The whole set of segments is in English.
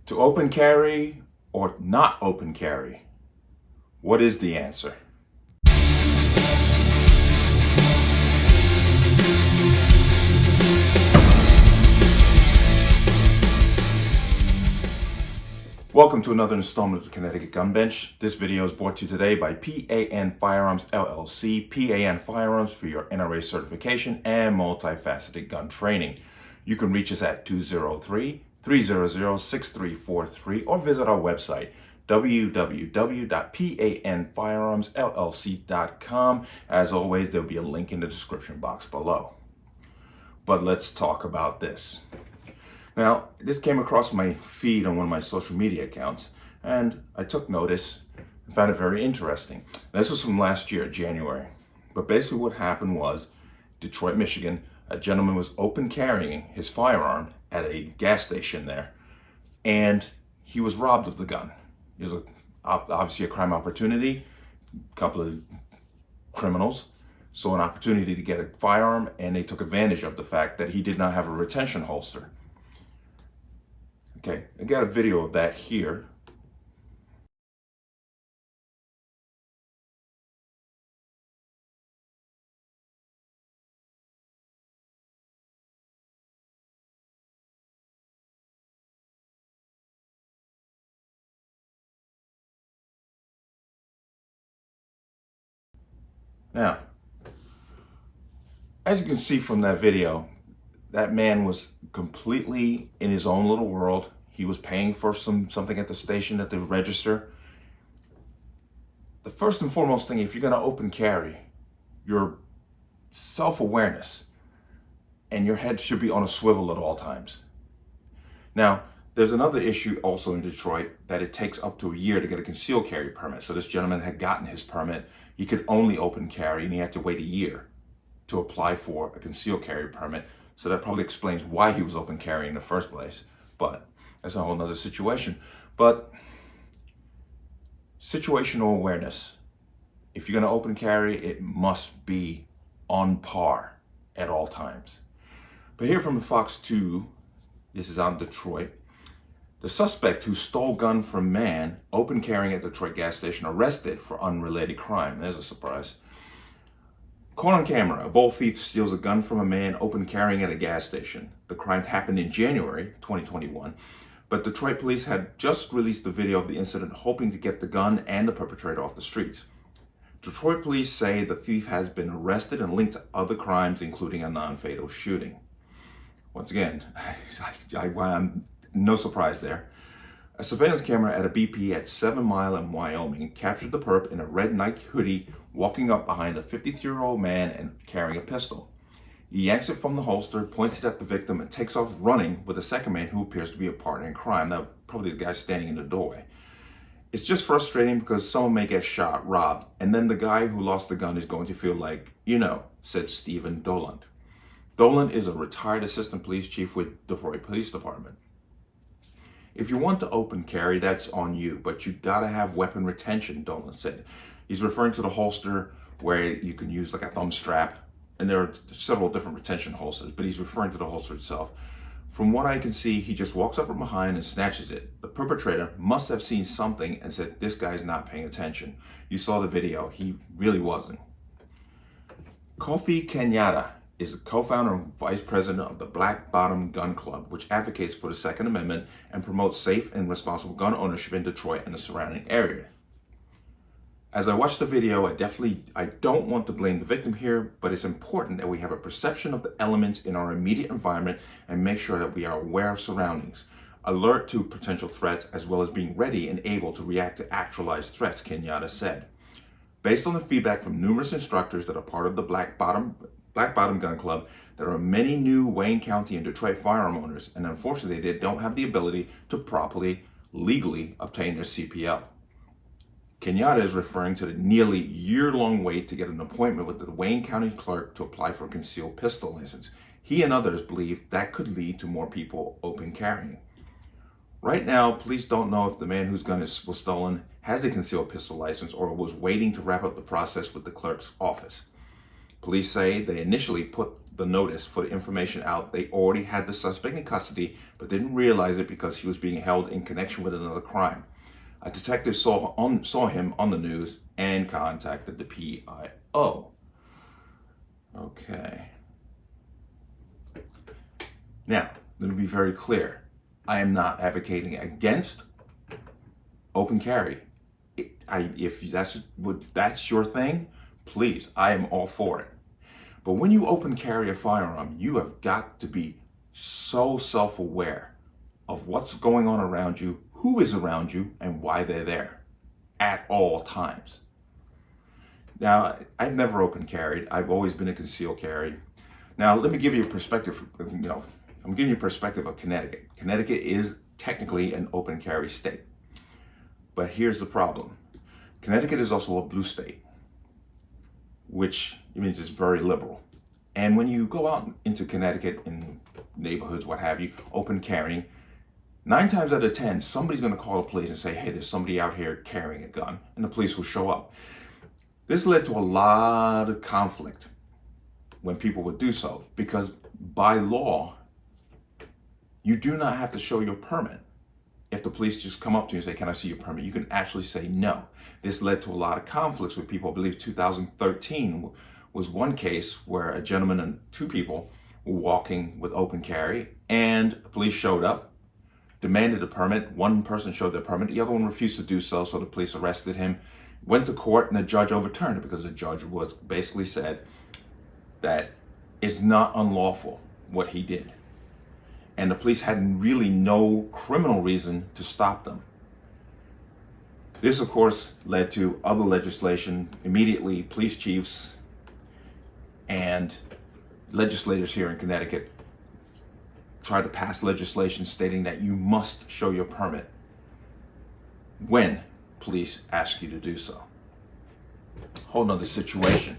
To open carry or not open carry? What is the answer? Welcome to another installment of the Connecticut Gun Bench. This video is brought to you today by P.A.N. Firearms LLC. P.A.N. Firearms for your NRA certification and multifaceted gun training. You can reach us at 203-300-6343 or visit our website www.panfirearmsllc.com. As always, there'll be a link in the description box below. But let's talk about this. Now, this came across my feed on one of my social media accounts, and I took notice and found it very interesting. This was from last year, January. But basically what happened was, Detroit, Michigan, a gentleman was open carrying his firearm at a gas station there, and he was robbed of the gun. It was obviously a crime opportunity. A couple of criminals saw an opportunity to get a firearm, and they took advantage of the fact that he did not have a retention holster. Okay, I got a video of that here. Now, as you can see from that video, that man was completely in his own little world. He was paying for something at the station at the register. The first and foremost thing, if you're going to open carry, your self-awareness and your head should be on a swivel at all times. Now, there's another issue also in Detroit that it takes up to a year to get a concealed carry permit. So this gentleman had gotten his permit. He could only open carry, and he had to wait a year to apply for a concealed carry permit. So that probably explains why he was open carry in the first place. But that's a whole nother situation. But situational awareness. If you're going to open carry, it must be on par at all times. But here from the Fox 2, this is out in Detroit. The suspect who stole gun from man, open carrying at Detroit gas station, arrested for unrelated crime. There's a surprise. Caught on camera, a bold thief steals a gun from a man open carrying at a gas station. The crime happened in January 2021, but Detroit police had just released the video of the incident, hoping to get the gun and the perpetrator off the streets. Detroit police say the thief has been arrested and linked to other crimes, including a non-fatal shooting. Once again, no surprise there. A surveillance camera at a BP at 7 Mile in Wyoming captured the perp in a red Nike hoodie walking up behind a 53-year-old man and carrying a pistol. He yanks it from the holster, points it at the victim, and takes off running with a second man who appears to be a partner in crime. Now, probably the guy standing in the doorway. It's just frustrating because someone may get shot, robbed, and then the guy who lost the gun is going to feel like, said Stephen Doland. Doland is a retired assistant police chief with Detroit Police Department. If you want to open carry, that's on you, but you gotta have weapon retention, Dolan said. He's referring to the holster where you can use like a thumb strap, and there are several different retention holsters, but he's referring to the holster itself. From what I can see, he just walks up from behind and snatches it. The perpetrator must have seen something and said, this guy's not paying attention. You saw the video, he really wasn't. Kofi Kenyatta is the co-founder and vice president of the Black Bottom Gun Club, which advocates for the Second Amendment and promotes safe and responsible gun ownership in Detroit and the surrounding area. As I watched the video, I don't want to blame the victim here, but it's important that we have a perception of the elements in our immediate environment and make sure that we are aware of surroundings, alert to potential threats, as well as being ready and able to react to actualized threats, Kenyatta said. Based on the feedback from numerous instructors that are part of the Black Bottom Gun Club, there are many new Wayne County and Detroit firearm owners, and unfortunately they don't have the ability to properly, legally obtain their CPL. Kenyatta is referring to the nearly year-long wait to get an appointment with the Wayne County clerk to apply for a concealed pistol license. He and others believe that could lead to more people open carrying. Right now, police don't know if the man whose gun was stolen has a concealed pistol license or was waiting to wrap up the process with the clerk's office. Police say they initially put the notice for the information out. They already had the suspect in custody, but didn't realize it because he was being held in connection with another crime. A detective saw him on the news and contacted the PIO. Okay. Now, let me be very clear. I am not advocating against open carry. If that's your thing, please, I am all for it. But when you open carry a firearm, you have got to be so self-aware of what's going on around you, who is around you, and why they're there at all times. Now, I've never open carried. I've always been a concealed carry. Now, let me give you a perspective. I'm giving you a perspective of Connecticut. Connecticut is technically an open carry state. But here's the problem. Connecticut is also a blue state, which means it's very liberal. And when you go out into Connecticut in neighborhoods, what have you, open carrying, 9 times out of 10, somebody's going to call the police and say, hey, there's somebody out here carrying a gun, and the police will show up. This led to a lot of conflict when people would do so, because by law, you do not have to show your permit. If the police just come up to you and say, can I see your permit? You can actually say no. This led to a lot of conflicts with people. I believe 2013 was one case where a gentleman and 2 people were walking with open carry, and the police showed up, demanded a permit. One person showed their permit, the other one refused to do so, so the police arrested him, went to court, and the judge overturned it because the judge was basically said that it's not unlawful what he did. And the police had really no criminal reason to stop them. This, of course, led to other legislation. Immediately, police chiefs and legislators here in Connecticut tried to pass legislation stating that you must show your permit when police ask you to do so. Whole nother situation.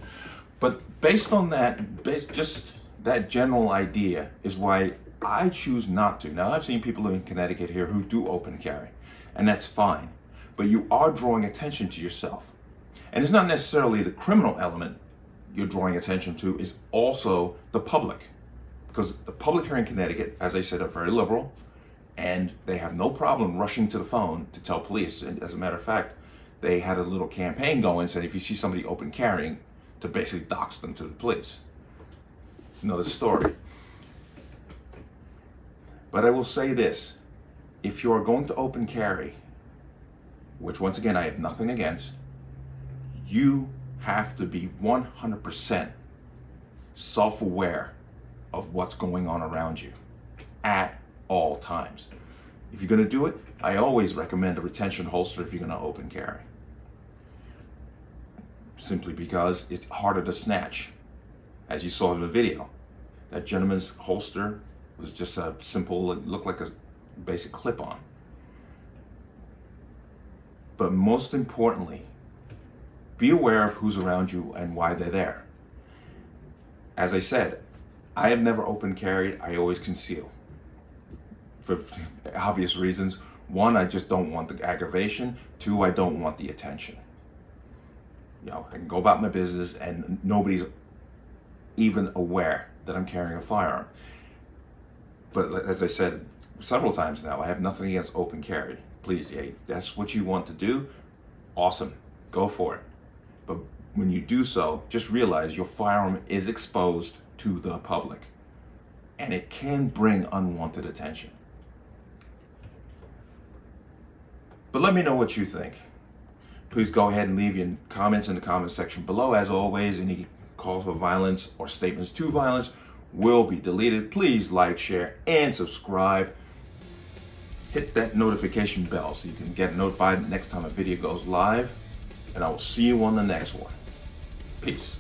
But based on that, just that general idea is why I choose not to. Now, I've seen people in Connecticut here who do open carry, and that's fine. But you are drawing attention to yourself. And it's not necessarily the criminal element you're drawing attention to, is also the public. Because the public here in Connecticut, as I said, are very liberal, and they have no problem rushing to the phone to tell police. And as a matter of fact, they had a little campaign going, said if you see somebody open carrying, to basically dox them to the police. Another story. But I will say this, if you are going to open carry, which once again I have nothing against, you have to be 100% self-aware of what's going on around you at all times. If you're going to do it, I always recommend a retention holster if you're going to open carry. Simply because it's harder to snatch. As you saw in the video, that gentleman's holster was just a simple, it looked like a basic clip-on. But most importantly, be aware of who's around you and why they're there. As I said, I have never open carried, I always conceal. For obvious reasons. 1, I just don't want the aggravation. 2, I don't want the attention. You know, I can go about my business and nobody's even aware that I'm carrying a firearm. But as I said several times now, I have nothing against open carry. Please, yeah, that's what you want to do. Awesome, go for it. But when you do so, just realize your firearm is exposed to the public, and it can bring unwanted attention. But let me know what you think. Please go ahead and leave your comments in the comment section below. As always, any calls for violence or statements to violence will be deleted. Please like, share, and subscribe. Hit that notification bell so you can get notified next time a video goes live. And I will see you on the next one. Peace.